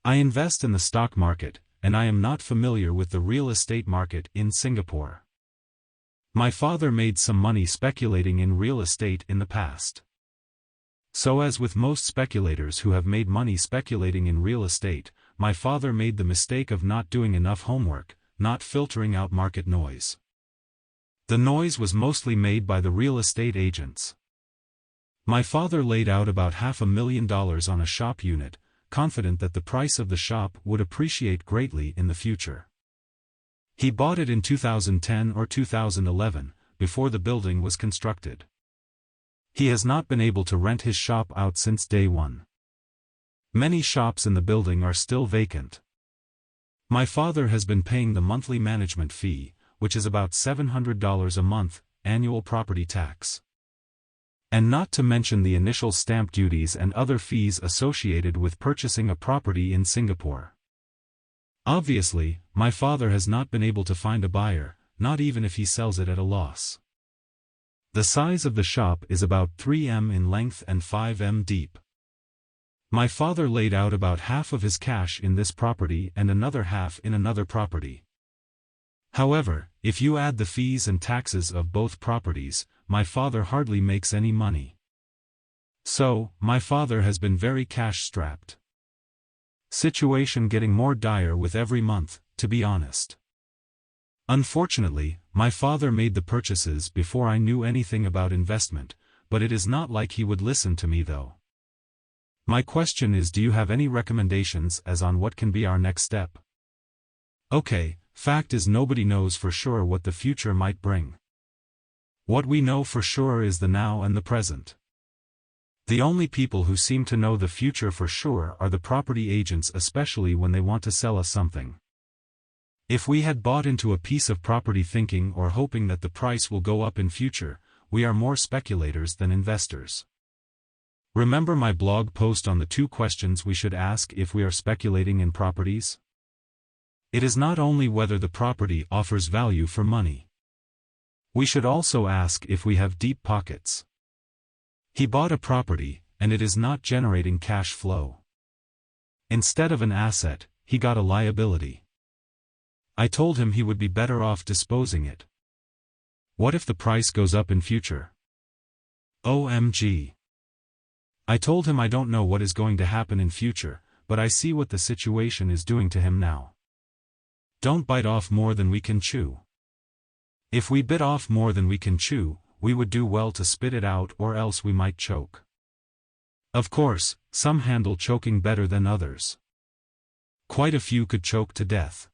I invest in the stock market, and I am not familiar with the real estate market in Singapore. My father made some money speculating in real estate in the past. So as with most speculators who have made money speculating in real estate, my father made the mistake of not doing enough homework, not filtering out market noise. The noise was mostly made by the real estate agents. My father laid out about $500,000 on a shop unit, confident that the price of the shop would appreciate greatly in the future. He bought it in 2010 or 2011, before the building was constructed. He has not been able to rent his shop out since day one. Many shops in the building are still vacant. My father has been paying the monthly management fee, which is about $700 a month, annual property tax. And not to mention the initial stamp duties and other fees associated with purchasing a property in Singapore. Obviously, my father has not been able to find a buyer, not even if he sells it at a loss. The size of the shop is about 3 m in length and 5 m deep. My father laid out about half of his cash in this property and another half in another property. However, if you add the fees and taxes of both properties, my father hardly makes any money. So, my father has been very cash-strapped. Situation getting more dire with every month, to be honest. Unfortunately, my father made the purchases before I knew anything about investment, but it is not like he would listen to me though. My question is, do you have any recommendations as on what can be our next step? Okay, fact is nobody knows for sure what the future might bring. What we know for sure is the now and the present. The only people who seem to know the future for sure are the property agents, especially when they want to sell us something. If we had bought into a piece of property thinking or hoping that the price will go up in future, we are more speculators than investors. Remember my blog post on the 2 questions we should ask if we are speculating in properties? It is not only whether the property offers value for money. We should also ask if we have deep pockets. He bought a property, and it is not generating cash flow. Instead of an asset, he got a liability. I told him he would be better off disposing it. What if the price goes up in future? OMG. I told him I don't know what is going to happen in future, but I see what the situation is doing to him now. Don't bite off more than we can chew. If we bit off more than we can chew, we would do well to spit it out, or else we might choke. Of course, some handle choking better than others. Quite a few could choke to death.